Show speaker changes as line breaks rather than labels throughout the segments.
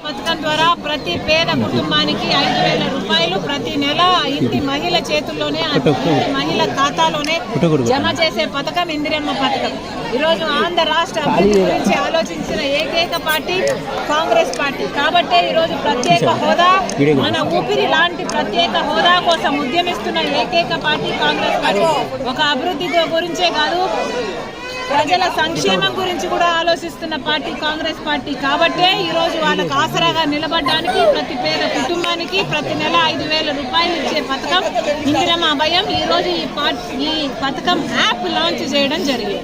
పథకం ద్వారా ప్రతి పేద కుటుంబానికి 5,000 రూపాయలు ప్రతి నెల ఇంటి మహిళ చేతుల్లోనే మహిళ ఖాతాలోనే జమ చేసే పథకం ఇందిరమ్మ పథకం. ఈరోజు ఆంధ్ర రాష్ట్ర అభివృద్ధి గురించి ఆలోచించిన ఏకైక పార్టీ కాంగ్రెస్ పార్టీ. కాబట్టే ఈరోజు ప్రత్యేక హోదా, మన ఊపిరి లాంటి ప్రత్యేక హోదా కోసం ఉద్యమిస్తున్న ఏకైక పార్టీ కాంగ్రెస్ పార్టీ. ఒక అభివృద్ధి గురించే కాదు, ప్రజల సంక్షేమం గురించి కూడా ఆలోచిస్తున్న పార్టీ కాంగ్రెస్ పార్టీ. కాబట్టే ఈరోజు వాళ్ళకు ఆసరాగా నిలబడడానికి ప్రతి పేద కుటుంబానికి ప్రతి నెల 5,000 రూపాయలు ఇచ్చే పథకం ఇందిరమ్మ అభయం. ఈరోజు ఈ పథకం యాప్ లాంచ్ చేయడం జరిగింది.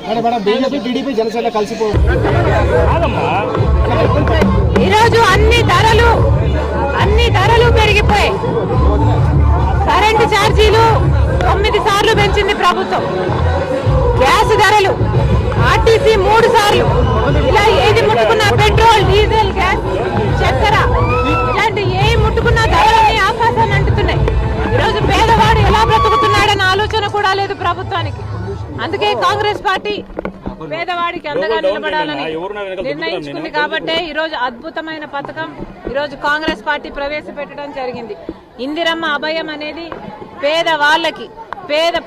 ఈరోజు అన్ని ధరలు పెరిగిపోయాయి. కరెంటు ఛార్జీలు 9 సార్లు పెంచింది ప్రభుత్వం. గ్యాస్ ధరలు ఆర్టీసీ 3 సార్లు. ఇలా ఏది ముట్టుకున్నా పెట్రోల్, డీజిల్, గ్యాస్, చక్కెర ఇలాంటి ఏ ముట్టుకున్నా ధరలన్నీ ఆకాశాన్ని అంటుతున్నాయి. ఈరోజు పేదవాడు ఎలా బ్రతుకుతున్నాడన్న ఆలోచన కూడా లేదు ప్రభుత్వానికి. అందుకే కాంగ్రెస్ పార్టీ పేదవాడికి అండగా నిలబడాలని నిర్ణయించుకుంది. కాబట్టే ఈరోజు అద్భుతమైన పథకం ఈరోజు కాంగ్రెస్ పార్టీ ప్రవేశపెట్టడం జరిగింది. ఇందిరమ్మ అభయం అనేది పేదవాళ్ళకి,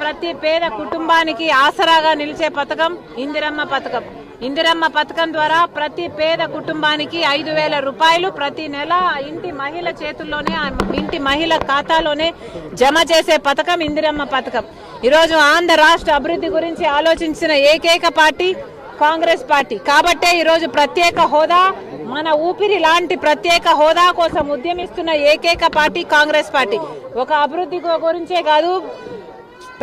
ప్రతి పేద కుటుంబానికి ఆసరాగా నిలిచే పథకం ఇందిరమ్మ పథకం. ఇందిరమ్మ పథకం ద్వారా ప్రతి పేద కుటుంబానికి 5,000 రూపాయలు ప్రతి నెల ఇంటి మహిళ చేతుల్లోనే, ఇంటి మహిళ ఖాతాలోనే జమ చేసే పథకం ఇందిరమ్మ పథకం. ఈరోజు ఆంధ్ర రాష్ట్ర అభివృద్ధి గురించి ఆలోచించిన ఏకైక పార్టీ కాంగ్రెస్ పార్టీ. కాబట్టే ఈరోజు ప్రత్యేక హోదా, మన ఊపిరి లాంటి ప్రత్యేక హోదా కోసం ఉద్యమిస్తున్న ఏకైక పార్టీ కాంగ్రెస్ పార్టీ. ఒక అభివృద్ధి గురించే కాదు,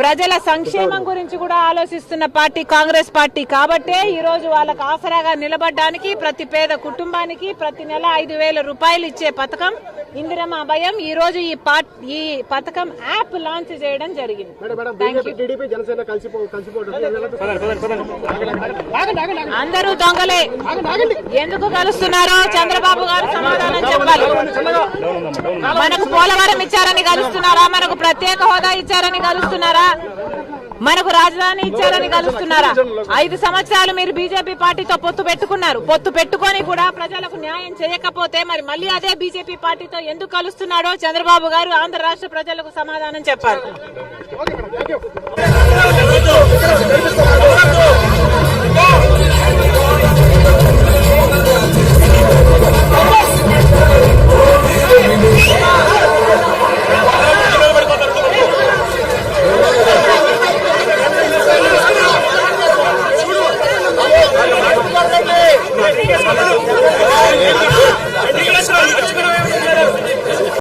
ప్రజల సంక్షేమం గురించి కూడా ఆలోచిస్తున్న పార్టీ కాంగ్రెస్ పార్టీ. కాబట్టే ఈరోజు వాళ్ళకు ఆసరాగా నిలబడడానికి ప్రతి పేద కుటుంబానికి ప్రతి నెల 5,000 రూపాయలు ఇచ్చే పథకం ఇందిరమ్మ అభయం. ఈ రోజు ఈ పథకం యాప్ లాంచ్ చేయడం జరిగింది. అందరూ దొంగలే, ఎందుకు కలుస్తున్నారో చంద్రబాబు గారు సమాధానం చెప్పాలి. మనకు పోలవరం ఇచ్చారని కలుస్తున్నారా? మనకు ప్రత్యేక హోదా ఇచ్చారని కలుస్తున్నారా? మనకు రాజధాని ఇచ్చారని కలుస్తున్నారా? 5 సంవత్సరాలు మీరు బీజేపీ పార్టీతో పొత్తు పెట్టుకున్నారు. పొత్తు పెట్టుకొని కూడా ప్రజలకు న్యాయం చేయకపోతే మరి మళ్ళీ అదే బీజేపీ పార్టీతో ఎందుకు కలుస్తున్నాడో చంద్రబాబు గారు ఆంధ్ర రాష్ట్ర ప్రజలకు సమాధానం చెప్పారు.